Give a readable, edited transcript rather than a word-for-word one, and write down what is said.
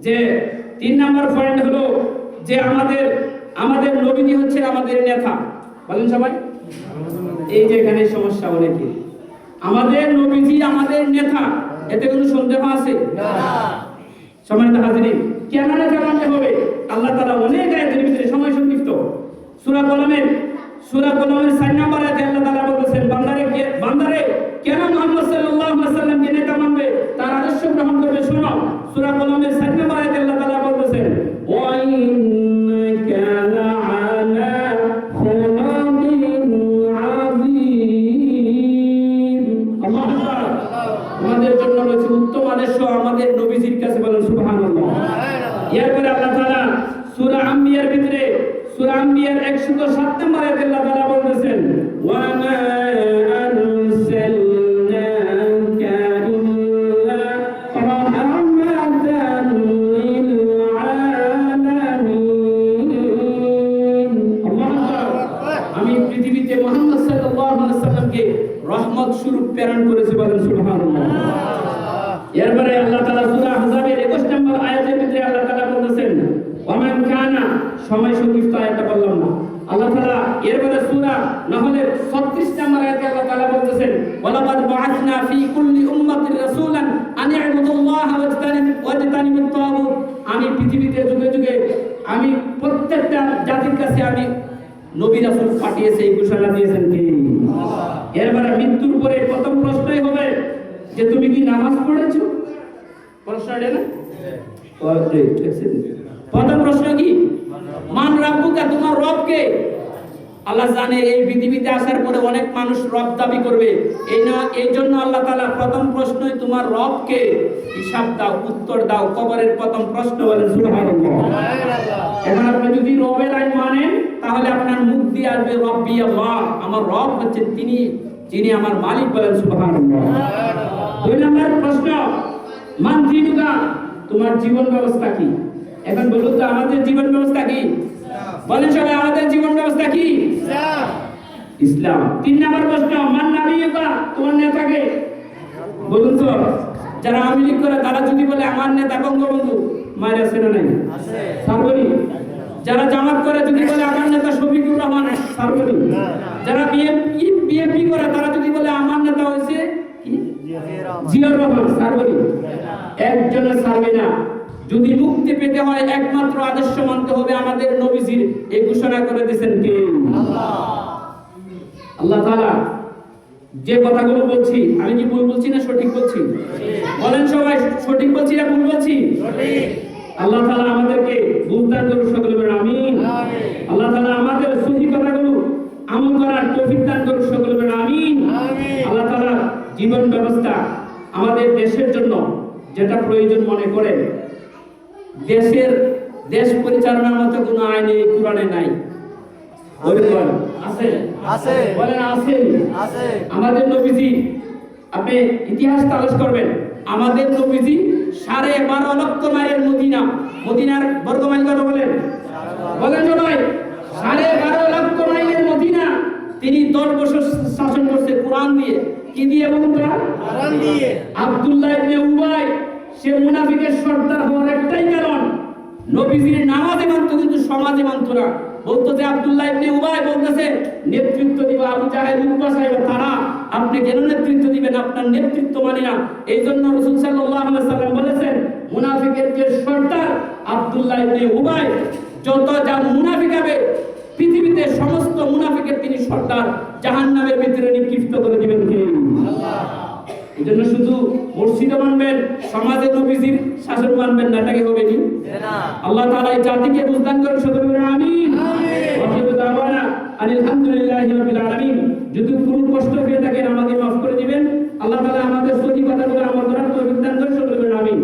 যে 3 number point হলো যে আমাদের নবীজি হচ্ছে আমাদের নেতা। বলেন সবাই, এই যে এখানে সমস্যা অনেকে, আমাদের নবীজি আমাদের নেতা, এতে কোনো সন্দেহ আছে না? সম্মানিত হাজিরিন, কেন নেতা মানতে হবে? আল্লাহ তাআলা অনেক আয়াতের ভিতরে, সময় সংক্ষিপ্ত, সূরা কলমের 4 নম্বর আয়াতে আল্লাহ তাআলা বলতেছেন, বান্দারে কেন মুহাম্মদ সাল্লাল্লাহু আলাইহি ওয়াসাল্লামকে নেতা মানবে, তার আদর্শ গ্রহণ করবে? শোনো, সূরা কলমের 4 নম্বর আয়াতে আল্লাহ তাআলা বলতেছেন, ওয়া ইন্নাকা লাআলা খুলুকিন আযীম। আল্লাহু আকবার। আমাদের জন্য রয়েছে উত্তম আদর্শ আমাদের নবীজির কাছে। বলেন সুবহানাল্লাহ। এরপরে আল্লাহ তাআলা সূরা আম্বিয়ার ভিতরে, সূরা আম্বিয়ার 107 নম্বর আয়াতে আল্লাহ তাআলা বলতেছেন, ওয়া মা আরসালনাকা ইল্লা রাহমাতান লিল আলামিন। আল্লাহু আকবার। আমি পৃথিবীতে মুহাম্মদ সাল্লাল্লাহু আলাইহি ওয়াসাল্লামকে রহমত স্বরূপ প্রেরণ করেছি। বলেন সুবহানাল্লাহ। এরপরে আল্লাহ তাআলা সূরা আহজাবের 21 নম্বর আয়াতের ভিতরে আল্লাহ তাআলা বলতেছেন, ওয়ামান কানা, সময় সংক্ষিপ্ত আয়াতটা বললাম না। আল্লাহ তাআলা এরপরে সূরা নহলের 36 নম্বর আয়াতে আল্লাহ তাআলা বলতেছেন, ওয়ালাকাদ বাআসনা ফি কুল্লি উম্মাতির রাসূলান আন ইবুদুল্লাহা ওয়াজতানিবুত তাগুত। আমি পৃথিবীতে যুগে যুগে আমি প্রত্যেকটা জাতির কাছে আমি নবী রাসূল পাঠিয়েছি, এই ঘোষণা দিয়েছেন কে? আল্লাহ। এরপরে মৃত্যুর পরে প্রথম প্রশ্নই হবে যে তুমি কি নামাজ পড়েছো? প্রশ্ন এটা না? প্রথম প্রশ্ন কি? মান রাব্বুকা, তোমার রব কে? আল্লাহ জানে এই পৃথিবীতে আসার পরে অনেক মানুষ রব দাবি করবে, এই জন্য আল্লাহ তাআলা প্রথম প্রশ্নই তোমার রব কে, হিসাব দাও, উত্তর দাও। কবরের প্রথম প্রশ্ন। বলেন সুবহানাল্লাহ। এখন আপনি যদি রবের আইন মানেন তাহলে আপনার মুখ দিয়ে আসবে রব্বি আল্লাহ, আমার রব হচ্ছে তিনি যিনি আমার মালিক। বলেন সুবহানাল্লাহ। 2 নম্বর প্রশ্ন, মান দিনুকা, তোমার জীবন ব্যবস্থা কি? এখন বলুন তো আমাদের জীবন ব্যবস্থা কি? বলেন সবাই, আমাদের জীবন ব্যবস্থা কি? ইসলাম। 3 নম্বর প্রশ্ন, মান নাবিয়ুকা, তোমার নেতা কে? বলুন তো, যারা আওয়ামী লীগ করে তারা যদি বলে আমার নেতা বঙ্গবন্ধু, মায়ের আছে না নাই? আছে। সারবনি। যারা জামাত করে যদি বলে আমার নেতা শফিকুর রহমান, সারবনি। যারা বিএনপি করে তারা যদি বলে আমার নেতা হইছে জিয়াউর রহমান, সারবনি। একজনের সারবে না। যদি মুক্তি পেতে হয় একমাত্র আদর্শ মানতে হবে আমাদের নবীজির। এই ঘোষণা করে দিয়েছেন কে? আল্লাহ। আল্লাহ তাআলা যে কথাগুলো বলছি, আমি কি ভুল বলছি না সঠিক বলছি? বলেন সবাই, সঠিক বলছি না ভুল বলছি? সঠিক। আল্লাহ তাআলা আমাদেরকে বুঝদান করুন, সকলে বলেন আমিন। আল্লাহ তাআলা আমাদের সহি কথাগুলো আমল করার তৌফিক দান করুন, সকলে বলেন আমিন। আল্লাহ তাআলা জীবন ব্যবস্থা আমাদের দেশের জন্য যেটা প্রয়োজন মনে করেন, দেশ পরিচালনার মতো কোনো আইন এই কোরআনে নাই। আছে? আছে। বলেন আছে? আছে। আমাদের নবীজি, আপনি ইতিহাস তালাশ করবেন, আমাদের নবীজি 12.5 লক্ষ মাইলের মদিনার বর্গমাইল কত বলেন? বলেন সবাই, 12.5 লক্ষ মাইলের মদিনা তিনি 10 বছর শাসন করছে কোরআন দিয়ে। কি দিয়ে বলুন তো? কোরআন দিয়ে। আব্দুল্লাহ ইবনে উবাই, সে মুনাফিকের সর্দার হওয়ার একটাই কারণ, নবীজির নামাজে মানত কিন্তু সমাজে মানত না। বলতো যে আব্দুল্লাহ ইবনে উবাই বলতেছে নেতৃত্ব দিবা আবু জাহেল, উতবা সাহেব তারা, আপনি কেন নেতৃত্ব দিবেন? আপনার নেতৃত্ব মানে না। এই জন্য রাসূল সাল্লাল্লাহু আলাইহি ওয়াসাল্লাম বলেছেন মুনাফিকের যে সর্দার আব্দুল্লাহ ইবনে উবাই, যত যা মুনাফিক হবে পৃথিবীতে সমস্ত মুনাফিকের তিনি সর্দার, জাহান্নামের ভিতরে নিক্ষিপ্ত করে দিবেন কে? আল্লাহ। এই জন্য শুধু মসজিদে মানবেন, সমাজে নবীজির শাসন মানবেন না, এটাকে হবে কি না? আল্লাহ তাআলা এই জাতিকে বুঝদান করেন, সকলে বলেন আমিন। আলহামদুলিল্লাহি রাব্বিল আলামিন। যদি কোনো কষ্ট পেয়ে থাকেন আমাকে মাফ করে দিবেন। আল্লাহ তাআলা আমাদের সহি কথাগুলো আমল করার তৌফিক দান করেন, সকলে বলেন আমিন।